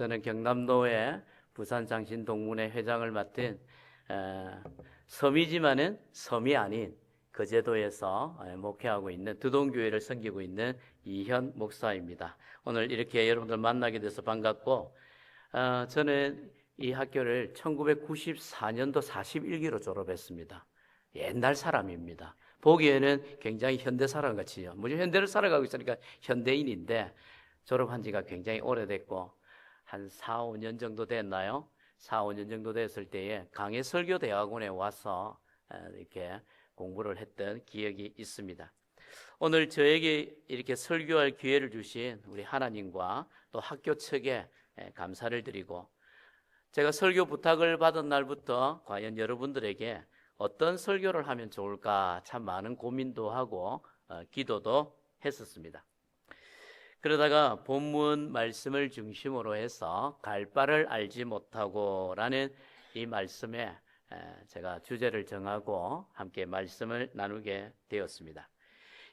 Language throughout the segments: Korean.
저는 경남도의 부산장신동문회 회장을 맡은 섬이지만은 섬이 아닌 거제도에서 목회하고 있는 두동교회를 섬기고 있는 이현 목사입니다. 오늘 이렇게 여러분들 만나게 돼서 반갑고, 저는 이 학교를 1994년도 41기로 졸업했습니다. 옛날 사람입니다. 보기에는 굉장히 현대 사람 같이요. 뭐죠? 현대를 살아가고 있으니까 현대인인데 졸업한 지가 굉장히 오래됐고 한 4, 5년 정도 됐나요? 4, 5년 정도 됐을 때에 강해설교대학원에 와서 이렇게 공부를 했던 기억이 있습니다. 오늘 저에게 이렇게 설교할 기회를 주신 우리 하나님과 또 학교 측에 감사를 드리고, 제가 설교 부탁을 받은 날부터 과연 여러분들에게 어떤 설교를 하면 좋을까 참 많은 고민도 하고 기도도 했었습니다. 그러다가 본문 말씀을 중심으로 해서 갈 바를 알지 못하고 라는 이 말씀에 제가 주제를 정하고 함께 말씀을 나누게 되었습니다.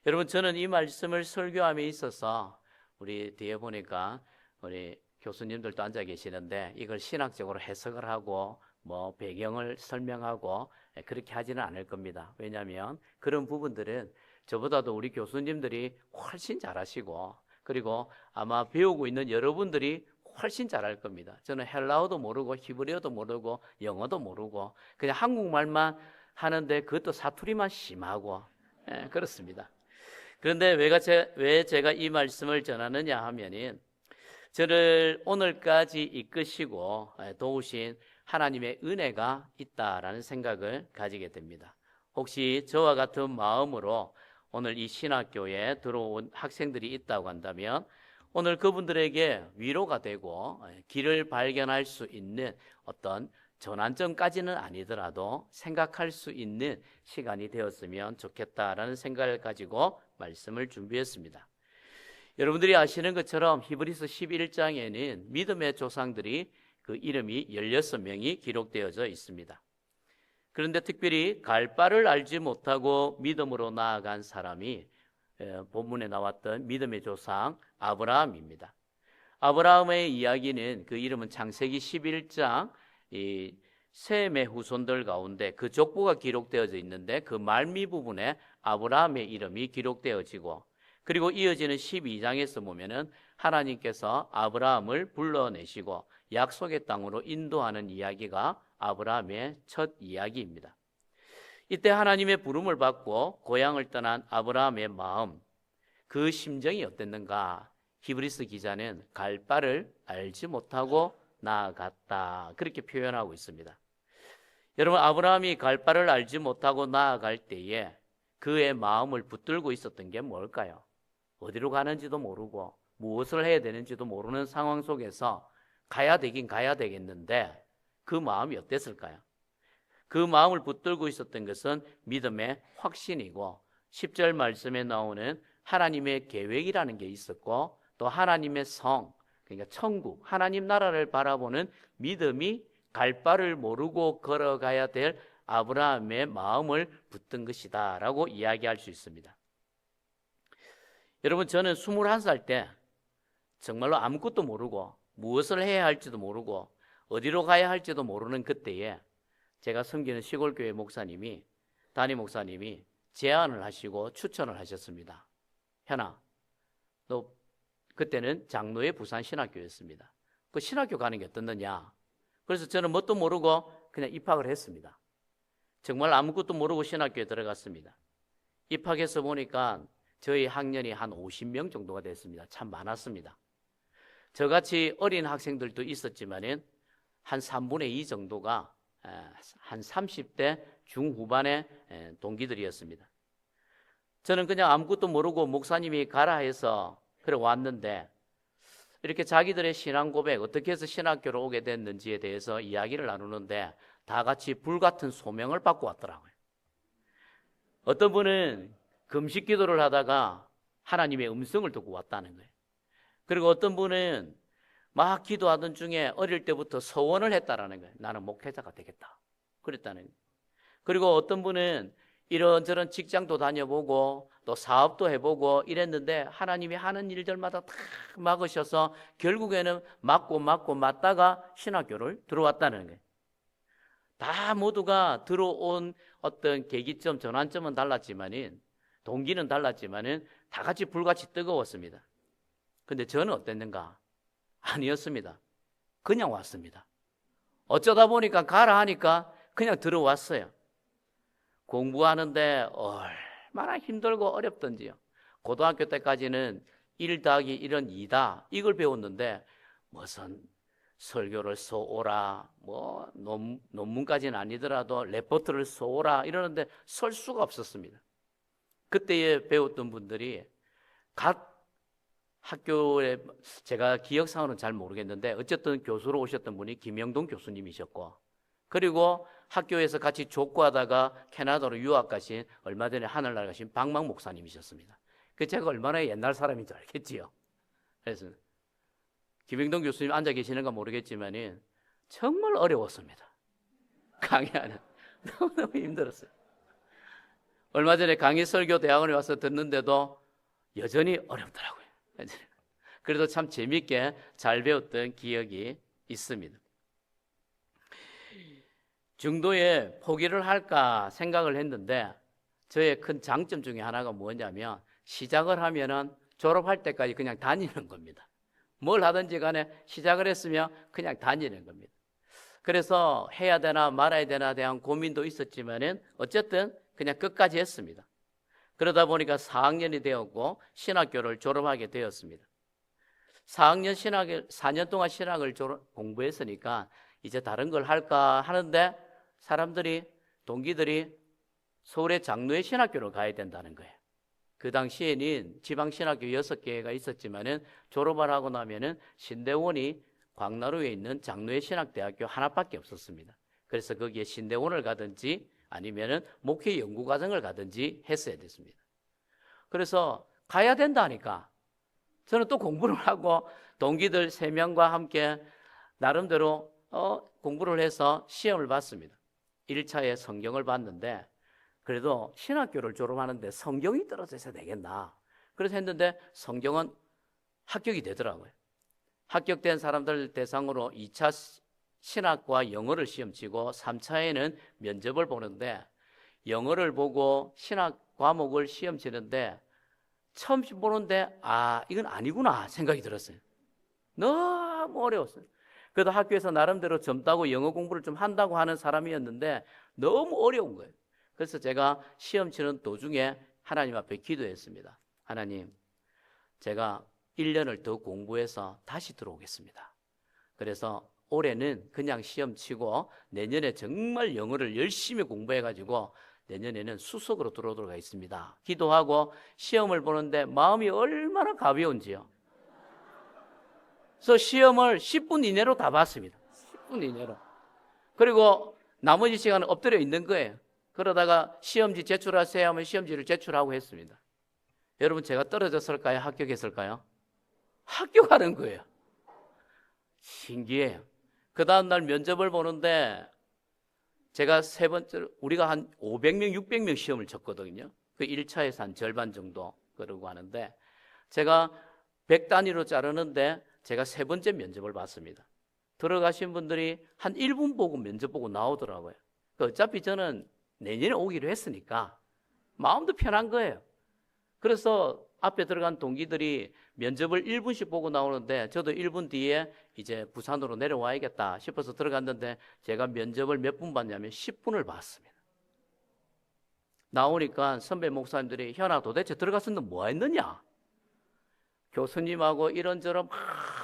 여러분, 저는 이 말씀을 설교함에 있어서 우리 뒤에 보니까 우리 교수님들도 앉아 계시는데 이걸 신학적으로 해석을 하고 뭐 배경을 설명하고 그렇게 하지는 않을 겁니다. 왜냐하면 그런 부분들은 저보다도 우리 교수님들이 훨씬 잘하시고, 그리고 아마 배우고 있는 여러분들이 훨씬 잘할 겁니다. 저는 헬라어도 모르고 히브리어도 모르고 영어도 모르고 그냥 한국말만 하는데 그것도 사투리만 심하고 그렇습니다. 그런데 왜 제가 이 말씀을 전하느냐 하면은, 저를 오늘까지 이끄시고 도우신 하나님의 은혜가 있다라는 생각을 가지게 됩니다. 혹시 저와 같은 마음으로 오늘 이 신학교에 들어온 학생들이 있다고 한다면 오늘 그분들에게 위로가 되고 길을 발견할 수 있는 어떤 전환점까지는 아니더라도 생각할 수 있는 시간이 되었으면 좋겠다라는 생각을 가지고 말씀을 준비했습니다. 여러분들이 아시는 것처럼 히브리서 11장에는 믿음의 조상들이 그 이름이 16명이 기록되어져 있습니다. 그런데 특별히 갈 바를 알지 못하고 믿음으로 나아간 사람이 본문에 나왔던 믿음의 조상 아브라함입니다. 아브라함의 이야기는 그 이름은 창세기 11장 이 셈의 후손들 가운데 그 족보가 기록되어져 있는데 그 말미 부분에 아브라함의 이름이 기록되어지고, 그리고 이어지는 12장에서 보면은 하나님께서 아브라함을 불러내시고 약속의 땅으로 인도하는 이야기가 아브라함의 첫 이야기입니다. 이때 하나님의 부름을 받고 고향을 떠난 아브라함의 마음, 그 심정이 어땠는가? 히브리서 기자는 갈 바를 알지 못하고 나아갔다, 그렇게 표현하고 있습니다. 여러분, 아브라함이 갈 바를 알지 못하고 나아갈 때에 그의 마음을 붙들고 있었던 게 뭘까요? 어디로 가는지도 모르고 무엇을 해야 되는지도 모르는 상황 속에서 가야 되긴 가야 되겠는데 그 마음이 어땠을까요? 그 마음을 붙들고 있었던 것은 믿음의 확신이고 10절 말씀에 나오는 하나님의 계획이라는 게 있었고, 또 하나님의 성, 그러니까 천국, 하나님 나라를 바라보는 믿음이 갈 바를 모르고 걸어가야 될 아브라함의 마음을 붙든 것이다 라고 이야기할 수 있습니다. 여러분, 저는 21살 때 정말로 아무것도 모르고 무엇을 해야 할지도 모르고 어디로 가야 할지도 모르는 그때에 제가 섬기는 시골교회 목사님이, 담임 목사님이 제안을 하시고 추천을 하셨습니다. 현아, 너 그때는 장로의 부산 신학교였습니다. 그 신학교 가는 게 어떻느냐? 그래서 저는 뭣도 모르고 그냥 입학을 했습니다. 정말 아무것도 모르고 신학교에 들어갔습니다. 입학해서 보니까 저희 학년이 한 50명 정도가 됐습니다. 참 많았습니다. 저같이 어린 학생들도 있었지만은 한 3분의 2 정도가 한 30대 중후반의 동기들이었습니다. 저는 그냥 아무것도 모르고 목사님이 가라 해서 그래 왔는데, 이렇게 자기들의 신앙 고백, 어떻게 해서 신학교로 오게 됐는지에 대해서 이야기를 나누는데 다 같이 불같은 소명을 받고 왔더라고요. 어떤 분은 금식 기도를 하다가 하나님의 음성을 듣고 왔다는 거예요. 그리고 어떤 분은 막 기도하던 중에 어릴 때부터 서원을 했다라는 거예요. 나는 목회자가 되겠다, 그랬다는 거예요. 그리고 어떤 분은 이런저런 직장도 다녀보고 또 사업도 해보고 이랬는데 하나님이 하는 일들마다 다 막으셔서 결국에는 맞다가 신학교를 들어왔다는 거예요. 다 모두가 들어온 어떤 계기점, 전환점은 달랐지만은, 동기는 달랐지만은 다 같이 불같이 뜨거웠습니다. 근데 저는 어땠는가? 아니었습니다. 그냥 왔습니다. 어쩌다 보니까 가라 하니까 그냥 들어왔어요. 공부하는데 얼마나 힘들고 어렵던지요. 고등학교 때까지는 1 더하기 1은 2다 이걸 배웠는데 무슨 설교를 써오라, 뭐 논문까지는 아니더라도 레포트를 써오라 이러는데 설 수가 없었습니다. 그때에 배웠던 분들이 각 학교에, 제가 기억상으로는 잘 모르겠는데 어쨌든 교수로 오셨던 분이 김영동 교수님이셨고, 그리고 학교에서 같이 족구하다가 캐나다로 유학 가신, 얼마 전에 하늘나라 가신 박막 목사님이셨습니다. 그 제가 얼마나 옛날 사람인 줄 알겠지요. 그래서 김영동 교수님 앉아 계시는가 모르겠지만 정말 어려웠습니다. 강의하는 너무너무 힘들었어요. 얼마 전에 강의 설교 대학원에 와서 듣는데도 여전히 어렵더라고요. 그래도 참 재밌게 잘 배웠던 기억이 있습니다. 중도에 포기를 할까 생각을 했는데 저의 큰 장점 중에 하나가 뭐냐면 시작을 하면은 졸업할 때까지 그냥 다니는 겁니다. 뭘 하든지 간에 시작을 했으면 그냥 다니는 겁니다. 그래서 해야 되나 말아야 되나 대한 고민도 있었지만은 어쨌든 그냥 끝까지 했습니다. 그러다 보니까 4학년이 되었고 신학교를 졸업하게 되었습니다. 4년 동안 신학을 공부했으니까 이제 다른 걸 할까 하는데 사람들이, 동기들이 서울의 장로의 신학교를 가야 된다는 거예요. 그 당시에는 지방 신학교 6개가 있었지만은 졸업을 하고 나면은 신대원이 광나루에 있는 장로의 신학대학교 하나밖에 없었습니다. 그래서 거기에 신대원을 가든지 아니면은 목회 연구 과정을 가든지 했어야 됐습니다. 그래서 가야 된다니까 저는 또 공부를 하고 동기들 3명과 함께 나름대로 공부를 해서 시험을 봤습니다. 1차에 성경을 봤는데 그래도 신학교를 졸업하는데 성경이 떨어져야 되겠나. 그래서 했는데 성경은 합격이 되더라고요. 합격된 사람들 대상으로 2차 신학과 영어를 시험 치고 3차에는 면접을 보는데 영어를 보고 신학 과목을 시험 치는데 처음 보는데 이건 아니구나 생각이 들었어요. 너무 어려웠어요. 그래도 학교에서 나름대로 젊다고 영어 공부를 좀 한다고 하는 사람이었는데 너무 어려운 거예요. 그래서 제가 시험 치는 도중에 하나님 앞에 기도했습니다. 하나님, 제가 1년을 더 공부해서 다시 들어오겠습니다. 그래서 올해는 그냥 시험 치고 내년에 정말 영어를 열심히 공부해가지고 내년에는 수석으로 들어오도록 하겠습니다. 기도하고 시험을 보는데 마음이 얼마나 가벼운지요. 그래서 시험을 10분 이내로 다 봤습니다. 10분 이내로. 그리고 나머지 시간은 엎드려 있는 거예요. 그러다가 시험지 제출하세요 하면 시험지를 제출하고 했습니다. 여러분, 제가 떨어졌을까요? 합격했을까요? 합격하는 거예요. 신기해요. 그 다음날 면접을 보는데 제가 우리가 한 500명, 600명 시험을 쳤거든요. 그 1차에서 한 절반 정도 그러고 하는데 제가 100단위로 자르는데 제가 3번째 면접을 봤습니다. 들어가신 분들이 한 1분 보고 면접 보고 나오더라고요. 어차피 저는 내년에 오기로 했으니까 마음도 편한 거예요. 그래서 앞에 들어간 동기들이 면접을 1분씩 보고 나오는데 저도 1분 뒤에 이제 부산으로 내려와야겠다 싶어서 들어갔는데 제가 면접을 몇 분 봤냐면 10분을 봤습니다. 나오니까 선배 목사님들이 현아 도대체 들어가서 너 뭐 했느냐? 교수님하고 이런저런 막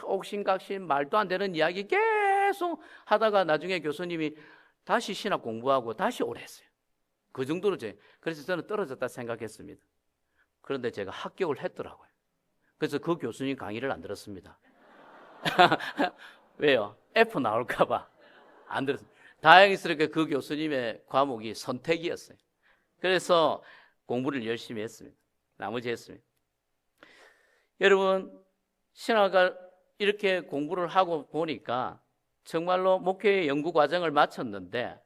옥신각신 말도 안 되는 이야기 계속 하다가 나중에 교수님이 다시 신학 공부하고 다시 오래 했어요. 그 정도로 그래서 저는 떨어졌다 생각했습니다. 그런데 제가 합격을 했더라고요. 그래서 그 교수님 강의를 안 들었습니다. 왜요? F 나올까 봐 안 들었습니다. 다행스럽게 그 교수님의 과목이 선택이었어요. 그래서 공부를 열심히 했습니다. 나머지 했습니다. 여러분, 신학을 이렇게 공부를 하고 보니까 정말로 목회 연구 과정을 마쳤는데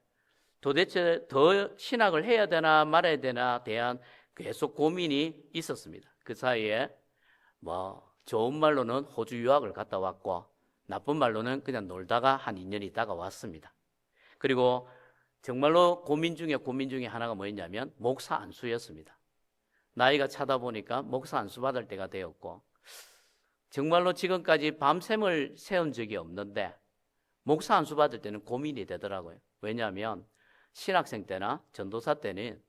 도대체 더 신학을 해야 되나 말아야 되나 대한 계속 고민이 있었습니다. 그 사이에 뭐 좋은 말로는 호주 유학을 갔다 왔고 나쁜 말로는 그냥 놀다가 한 2년 있다가 왔습니다. 그리고 정말로 고민 중에 하나가 뭐였냐면 목사 안수였습니다. 나이가 차다 보니까 목사 안수 받을 때가 되었고 정말로 지금까지 밤샘을 새운 적이 없는데 목사 안수 받을 때는 고민이 되더라고요. 왜냐하면 신학생 때나 전도사 때는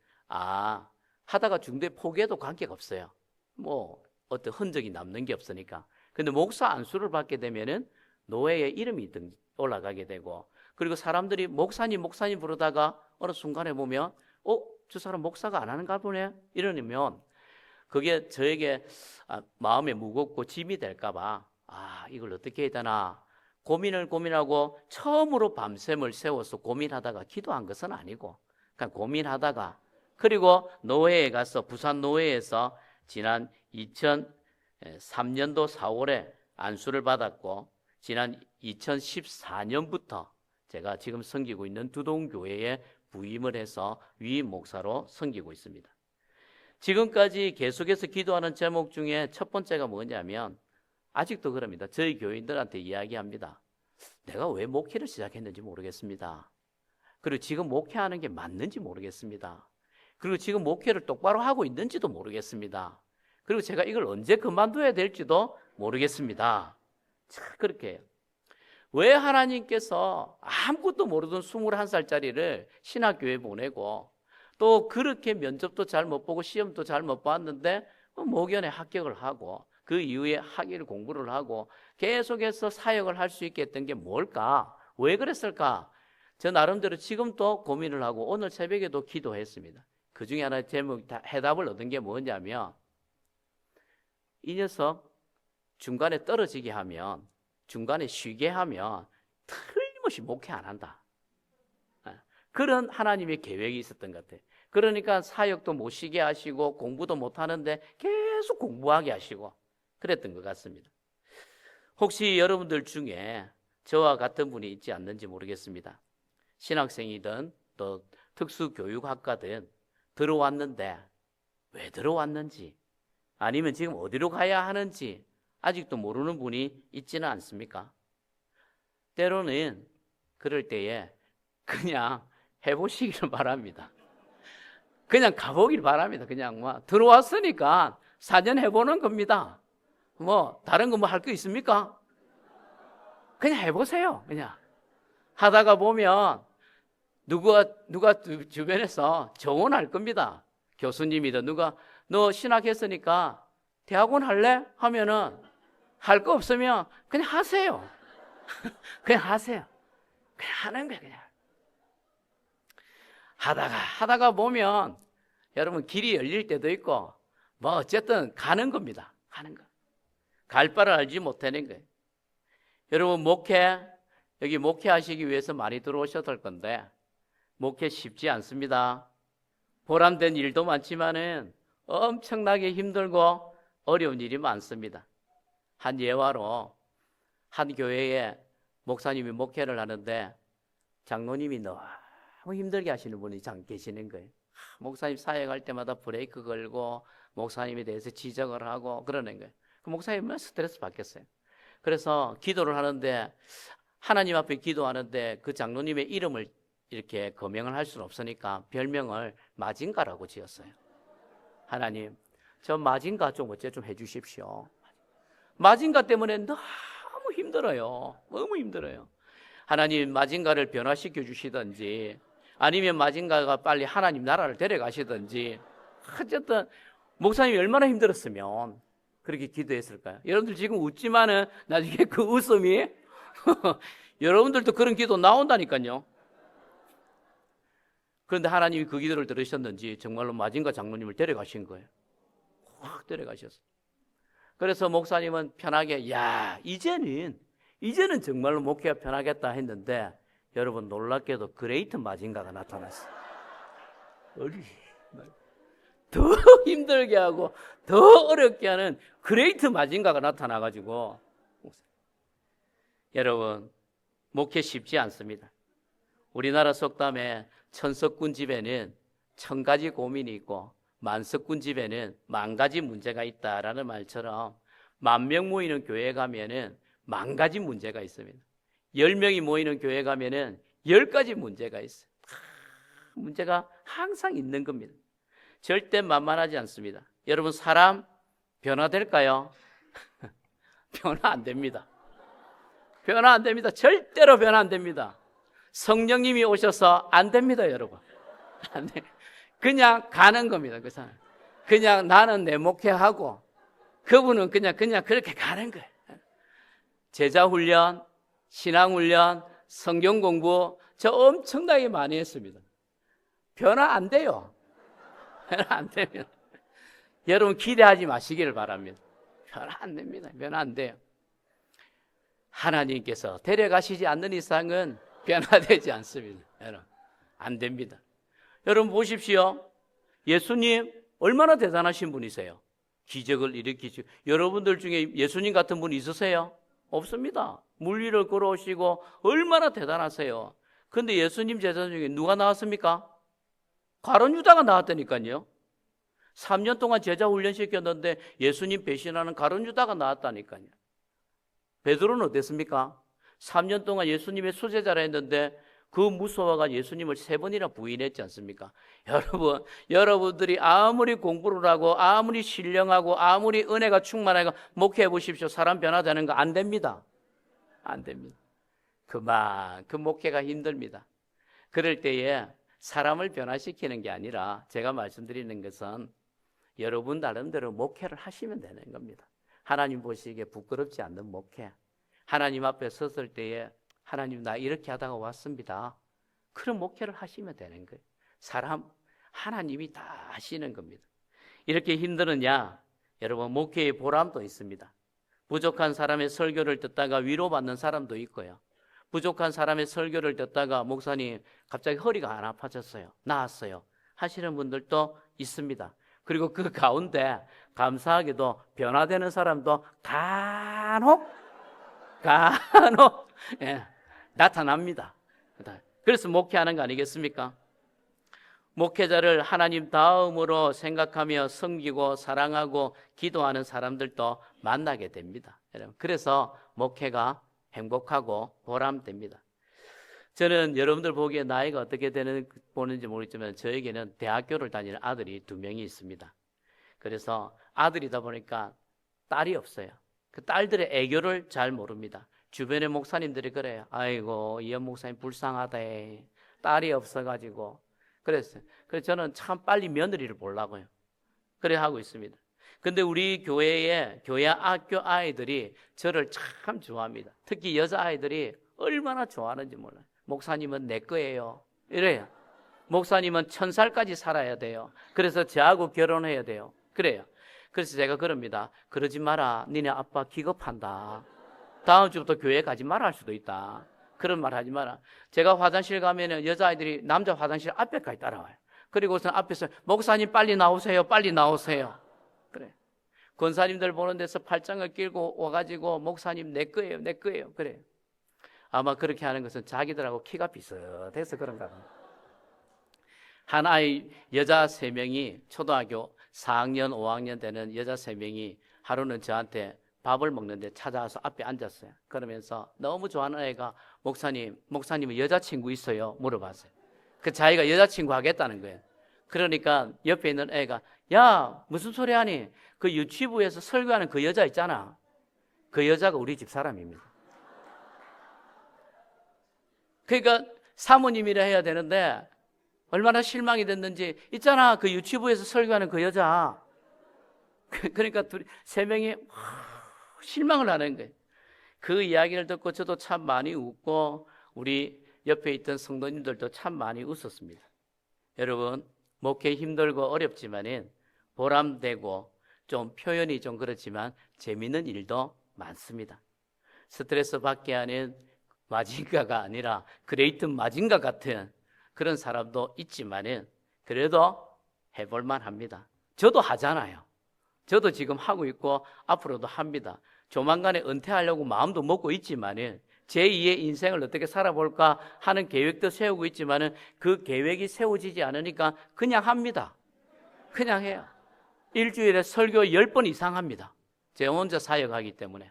하다가 중도에 포기해도 관계가 없어요. 뭐 어떤 흔적이 남는 게 없으니까. 근데 목사 안수를 받게 되면은 노예의 이름이 올라가게 되고, 그리고 사람들이 목사님 부르다가 어느 순간에 보면 저 사람 목사가 안 하는가 보네 이러면 그게 저에게 마음에 무겁고 짐이 될까 봐 이걸 어떻게 해야 되나 고민하고 처음으로 밤샘을 세워서 고민하다가 기도한 것은 아니고 그냥 고민하다가, 그리고 노회에 가서 부산 노회에서 지난 2003년도 4월에 안수를 받았고 지난 2014년부터 제가 지금 섬기고 있는 두동교회에 부임을 해서 위임 목사로 섬기고 있습니다. 지금까지 계속해서 기도하는 제목 중에 첫 번째가 뭐냐면 아직도 그럽니다. 저희 교인들한테 이야기합니다. 내가 왜 목회를 시작했는지 모르겠습니다. 그리고 지금 목회하는 게 맞는지 모르겠습니다. 그리고 지금 목회를 똑바로 하고 있는지도 모르겠습니다. 그리고 제가 이걸 언제 그만둬야 될지도 모르겠습니다. 참 그렇게 해요. 왜 하나님께서 아무것도 모르던 21살짜리를 신학교에 보내고 또 그렇게 면접도 잘 못 보고 시험도 잘 못 봤는데 모견에 합격을 하고 그 이후에 학위를 공부를 하고 계속해서 사역을 할 수 있게 했던 게 뭘까? 왜 그랬을까? 저 나름대로 지금도 고민을 하고 오늘 새벽에도 기도했습니다. 그 중에 하나 제목 해답을 얻은 게 뭐냐면 이 녀석 중간에 떨어지게 하면, 중간에 쉬게 하면 틀림없이 목회 안 한다. 그런 하나님의 계획이 있었던 것 같아요. 그러니까 사역도 못 쉬게 하시고 공부도 못 하는데 계속 공부하게 하시고 그랬던 것 같습니다. 혹시 여러분들 중에 저와 같은 분이 있지 않는지 모르겠습니다. 신학생이든 또 특수교육학과든 들어왔는데 왜 들어왔는지 아니면 지금 어디로 가야 하는지 아직도 모르는 분이 있지는 않습니까? 때로는 그럴 때에 그냥 해보시기를 바랍니다. 그냥 가보길 바랍니다. 그냥 뭐 들어왔으니까 4년 해보는 겁니다. 뭐 다른 거 뭐 할 거 있습니까? 그냥 해보세요. 그냥 하다가 보면 누가 주변에서 조언할 겁니다. 교수님이든 누가 너 신학했으니까 대학원 할래? 하면은 할 거 없으면 그냥 하세요. 그냥 하세요. 그냥 하는 거예요. 그냥 하다가 보면 여러분 길이 열릴 때도 있고 뭐 어쨌든 가는 겁니다. 가는 거. 갈 바를 알지 못하는 거예요. 여러분 여기 목회하시기 위해서 많이 들어오셨을 건데 목회 쉽지 않습니다. 보람된 일도 많지만은 엄청나게 힘들고 어려운 일이 많습니다. 한 예화로 한 교회에 목사님이 목회를 하는데 장로님이 너무 힘들게 하시는 분이 계시는 거예요. 목사님 사역할 때마다 브레이크 걸고 목사님에 대해서 지적을 하고 그러는 거예요. 그 목사님은 스트레스 받겠어요. 그래서 기도를 하는데 하나님 앞에 기도하는데 그 장로님의 이름을 이렇게 거명을 할 수는 없으니까 별명을 마징가라고 지었어요. 하나님, 저 마징가 좀 어째 좀 해주십시오. 마징가 때문에 너무 힘들어요. 너무 힘들어요. 하나님, 마징가를 변화시켜 주시든지 아니면 마징가가 빨리 하나님 나라를 데려가시든지, 어쨌든 목사님이 얼마나 힘들었으면 그렇게 기도했을까요? 여러분들 지금 웃지만은 나중에 그 웃음이 여러분들도 그런 기도 나온다니까요. 그런데 하나님이 그 기도를 들으셨는지 정말로 마징가 장로님을 데려가신 거예요. 확 데려가셨어요. 그래서 목사님은 편하게 이제는 정말로 목회가 편하겠다 했는데 여러분 놀랍게도 그레이트 마징가가 나타났어요. 더 힘들게 하고 더 어렵게 하는 그레이트 마징가가 나타나가지고 여러분 목회 쉽지 않습니다. 우리나라 속담에 천석군 집에는 천 가지 고민이 있고 만석군 집에는 만 가지 문제가 있다라는 말처럼 10,000명 모이는 교회에 가면은 10,000가지 문제가 있습니다. 10명이 모이는 교회에 가면은 10가지 문제가 있어요. 문제가 항상 있는 겁니다. 절대 만만하지 않습니다. 여러분, 사람 변화될까요? 변화 안 됩니다. 변화 안 됩니다. 절대로 변화 안 됩니다. 성령님이 오셔서 안 됩니다, 여러분. 안 돼. 그냥 가는 겁니다, 그 사람. 그냥 나는 내 목회하고 그분은 그냥 그렇게 가는 거예요. 제자 훈련, 신앙 훈련, 성경 공부 저 엄청나게 많이 했습니다. 변화 안 돼요. 변화 안 되면 여러분 기대하지 마시기를 바랍니다. 변화 안 됩니다. 변화 안 돼요. 하나님께서 데려가시지 않는 이상은 변화되지 않습니다. 여러분, 안 됩니다. 여러분 보십시오. 예수님 얼마나 대단하신 분이세요. 기적을 일으키시고. 여러분들 중에 예수님 같은 분 있으세요? 없습니다. 물 위를 걸어오시고 얼마나 대단하세요. 그런데 예수님 제자 중에 누가 나왔습니까? 가룟 유다가 나왔다니까요. 3년 동안 제자 훈련시켰는데 예수님 배신하는 가룟 유다가 나왔다니까요. 베드로는 어땠습니까? 3년 동안 예수님의 수제자라 했는데 그 무서워가 예수님을 3번이나 부인했지 않습니까? 여러분들이 아무리 공부를 하고 아무리 신령하고 아무리 은혜가 충만하고 목회해 보십시오. 사람 변화되는 거 안 됩니다. 안 됩니다. 그만큼 목회가 힘듭니다. 그럴 때에 사람을 변화시키는 게 아니라 제가 말씀드리는 것은 여러분 나름대로 목회를 하시면 되는 겁니다. 하나님 보시기에 부끄럽지 않는 목회. 하나님 앞에 섰을 때에 하나님 나 이렇게 하다가 왔습니다. 그런 목회를 하시면 되는 거예요. 하나님이 다 하시는 겁니다. 이렇게 힘드느냐? 여러분 목회의 보람도 있습니다. 부족한 사람의 설교를 듣다가 위로받는 사람도 있고요. 부족한 사람의 설교를 듣다가 목사님 갑자기 허리가 안 아파졌어요. 나았어요. 하시는 분들도 있습니다. 그리고 그 가운데 감사하게도 변화되는 사람도 간혹 나타납니다. 그래서 목회하는 거 아니겠습니까? 목회자를 하나님 다음으로 생각하며 섬기고 사랑하고 기도하는 사람들도 만나게 됩니다. 그래서 목회가 행복하고 보람됩니다. 저는 여러분들 보기에 나이가 어떻게 보는지 모르겠지만 저에게는 대학교를 다니는 아들이 2명이 있습니다. 그래서 아들이다 보니까 딸이 없어요. 그 딸들의 애교를 잘 모릅니다. 주변의 목사님들이 그래요. 아이고 이현 목사님 불쌍하다. 딸이 없어가지고. 그래서 저는 참 빨리 며느리를 보려고요. 그래 하고 있습니다. 근데 우리 교회 학교 아이들이 저를 참 좋아합니다. 특히 여자아이들이 얼마나 좋아하는지 몰라요. 목사님은 내 거예요. 이래요. 목사님은 1000살까지 살아야 돼요. 그래서 저하고 결혼해야 돼요. 그래요. 그래서 제가 그럽니다. 그러지 마라. 니네 아빠 기겁한다. 다음 주부터 교회 가지 마라 할 수도 있다. 그런 말 하지 마라. 제가 화장실 가면 여자아이들이 남자 화장실 앞에까지 따라와요. 그리고서 앞에서 목사님 빨리 나오세요. 빨리 나오세요. 그래. 권사님들 보는 데서 팔짱을 끼고 와가지고 목사님 내 거예요. 내 거예요. 그래. 아마 그렇게 하는 것은 자기들하고 키가 비슷해서 그런가 봐. 한 아이 여자 3명이 초등학교 4학년 5학년 되는 여자 3명이 하루는 저한테 밥을 먹는데 찾아와서 앞에 앉았어요. 그러면서 너무 좋아하는 애가 목사님은 여자친구 있어요? 물어봤어요. 그 자기가 여자친구 하겠다는 거예요. 그러니까 옆에 있는 애가 야 무슨 소리 하니? 그 유치부에서 설교하는 그 여자 있잖아. 그 여자가 우리 집 사람입니다. 그러니까 사모님이라 해야 되는데 얼마나 실망이 됐는지 있잖아. 그 유치부에서 설교하는 그 여자. 그러니까 3명이 실망을 하는 거예요. 그 이야기를 듣고 저도 참 많이 웃고 우리 옆에 있던 성도님들도 참 많이 웃었습니다. 여러분 목회 힘들고 어렵지만은 보람되고 좀 표현이 좀 그렇지만 재미있는 일도 많습니다. 스트레스 받게 하는 마징가가 아니라 그레이트 마징가 같은 그런 사람도 있지만은 그래도 해볼만 합니다. 저도 하잖아요. 저도 지금 하고 있고 앞으로도 합니다. 조만간에 은퇴하려고 마음도 먹고 있지만은 제2의 인생을 어떻게 살아볼까 하는 계획도 세우고 있지만은 그 계획이 세워지지 않으니까 그냥 합니다. 그냥 해요. 일주일에 설교 10번 이상 합니다. 제가 혼자 사역하기 때문에.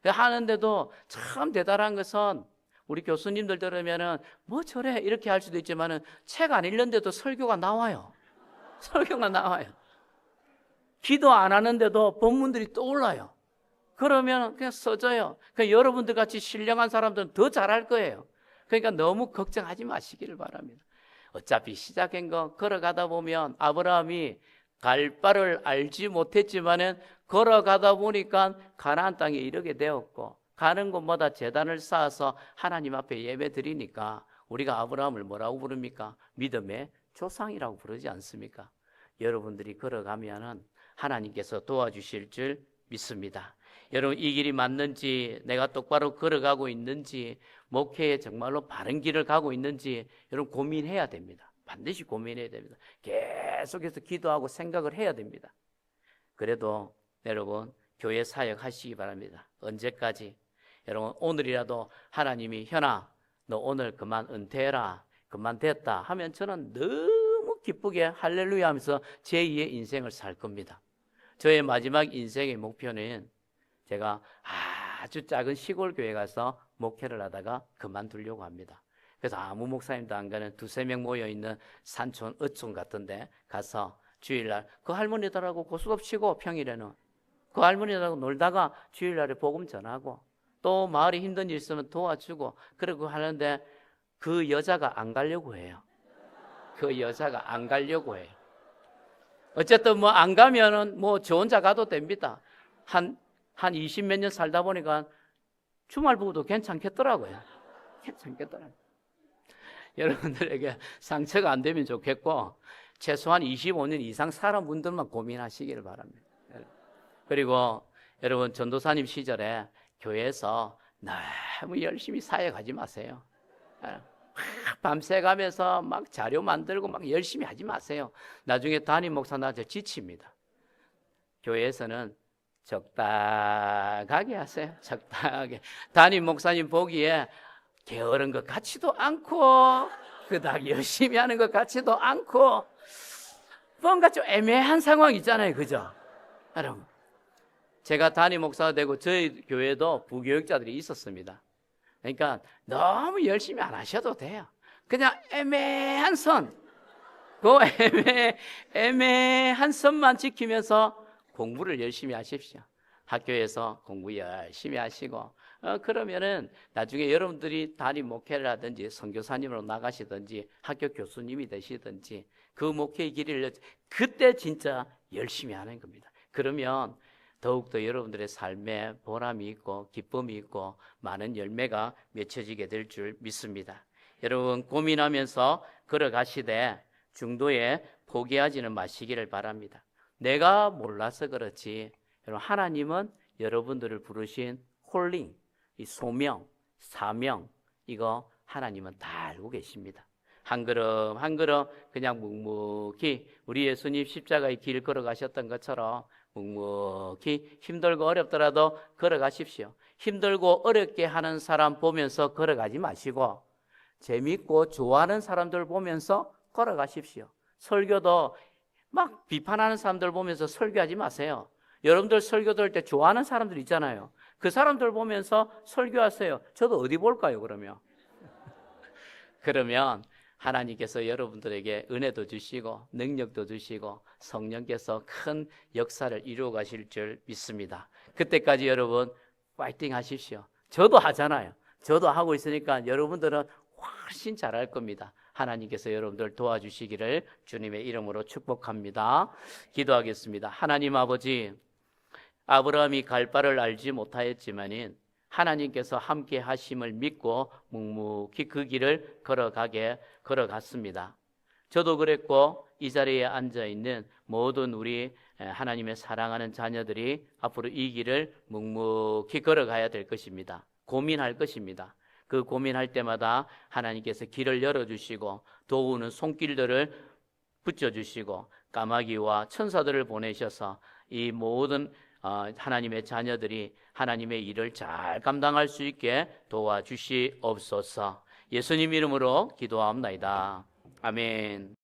하는데도 참 대단한 것은 우리 교수님들 들으면은 뭐 저래 이렇게 할 수도 있지만은 책 안 읽는데도 설교가 나와요. 설교가 나와요. 기도 안 하는데도 본문들이 떠올라요. 그러면 그냥 써져요. 그러니까 여러분들 같이 신령한 사람들은 더 잘할 거예요. 그러니까 너무 걱정하지 마시기를 바랍니다. 어차피 시작한 거 걸어가다 보면 아브라함이 갈 바를 알지 못했지만은 걸어가다 보니까 가나안 땅에 이르게 되었고, 가는 곳마다 제단을 쌓아서 하나님 앞에 예배 드리니까 우리가 아브라함을 뭐라고 부릅니까? 믿음의 조상이라고 부르지 않습니까? 여러분들이 걸어가면은 하나님께서 도와주실 줄 믿습니다. 여러분, 이 길이 맞는지, 내가 똑바로 걸어가고 있는지, 목회에 정말로 바른 길을 가고 있는지 여러분 고민해야 됩니다. 반드시 고민해야 됩니다. 계속해서 기도하고 생각을 해야 됩니다. 그래도 여러분 교회 사역하시기 바랍니다. 언제까지? 여러분 오늘이라도 하나님이 현아 너 오늘 그만 은퇴해라, 그만 됐다 하면 저는 너무 기쁘게 할렐루야 하면서 제2의 인생을 살 겁니다. 저의 마지막 인생의 목표는 제가 아주 작은 시골 교회 가서 목회를 하다가 그만두려고 합니다. 그래서 아무 목사님도 안 가는 2-3명 모여있는 산촌 어촌 같은 데 가서 주일날 그 할머니들하고 고스톱 치고, 평일에는 그 할머니들하고 놀다가 주일날에 복음 전하고, 또 마을에 힘든 일 있으면 도와주고, 그러고 하는데 그 여자가 안 가려고 해요. 그 여자가 안 가려고 해요. 어쨌든 뭐 안 가면은 뭐 저 혼자 가도 됩니다. 한 20 몇 년 살다 보니까 주말 부부도 괜찮겠더라고요. 괜찮겠더라고요. 여러분들에게 상처가 안 되면 좋겠고, 최소한 25년 이상 살아온 분들만 고민하시기를 바랍니다. 그리고 여러분 전도사님 시절에 교회에서 너무 열심히 사역하지 마세요. 밤새 가면서 막 자료 만들고 막 열심히 하지 마세요. 나중에 담임 목사 나한테 지칩니다. 교회에서는 적당하게 하세요. 적당하게. 담임 목사님 보기에 게으른 것 같지도 않고 그닥 열심히 하는 것 같지도 않고 뭔가 좀 애매한 상황 있잖아요. 그죠? 여러분, 제가 담임 목사가 되고 저희 교회도 부교육자들이 있었습니다. 그러니까 너무 열심히 안 하셔도 돼요. 그냥 애매한 선, 그 애매한 선만 지키면서 공부를 열심히 하십시오. 학교에서 공부 열심히 하시고, 그러면은 나중에 여러분들이 담임 목회를 하든지 선교사님으로 나가시든지 학교 교수님이 되시든지 그 목회의 길을 그때 진짜 열심히 하는 겁니다. 그러면 더욱더 여러분들의 삶에 보람이 있고 기쁨이 있고 많은 열매가 맺혀지게 될 줄 믿습니다. 여러분 고민하면서 걸어가시되 중도에 포기하지는 마시기를 바랍니다. 내가 몰라서 그렇지 여러분 하나님은 여러분들을 부르신 콜링, 이 소명, 사명 이거 하나님은 다 알고 계십니다. 한 걸음 한 걸음 그냥 묵묵히 우리 예수님 십자가의 길 걸어가셨던 것처럼 묵묵히 힘들고 어렵더라도 걸어가십시오. 힘들고 어렵게 하는 사람 보면서 걸어가지 마시고 재밌고 좋아하는 사람들 보면서 걸어가십시오. 설교도 막 비판하는 사람들 보면서 설교하지 마세요. 여러분들 설교 들을 때 좋아하는 사람들 있잖아요. 그 사람들 보면서 설교하세요. 저도 어디 볼까요, 그러면? 그러면 하나님께서 여러분들에게 은혜도 주시고 능력도 주시고 성령께서 큰 역사를 이루어 가실 줄 믿습니다. 그때까지 여러분 파이팅 하십시오. 저도 하잖아요. 저도 하고 있으니까 여러분들은 훨씬 잘할 겁니다. 하나님께서 여러분들 도와주시기를 주님의 이름으로 축복합니다. 기도하겠습니다. 하나님 아버지, 아브라함이 갈 바를 알지 못하였지만은 하나님께서 함께 하심을 믿고 묵묵히 그 길을 걸어갔습니다. 저도 그랬고 이 자리에 앉아있는 모든 우리 하나님의 사랑하는 자녀들이 앞으로 이 길을 묵묵히 걸어가야 될 것입니다. 고민할 것입니다. 그 고민할 때마다 하나님께서 길을 열어주시고 도우는 손길들을 붙여주시고 까마귀와 천사들을 보내셔서 이 모든 하나님의 자녀들이 하나님의 일을 잘 감당할 수 있게 도와주시옵소서. 예수님 이름으로 기도하옵나이다. 아멘.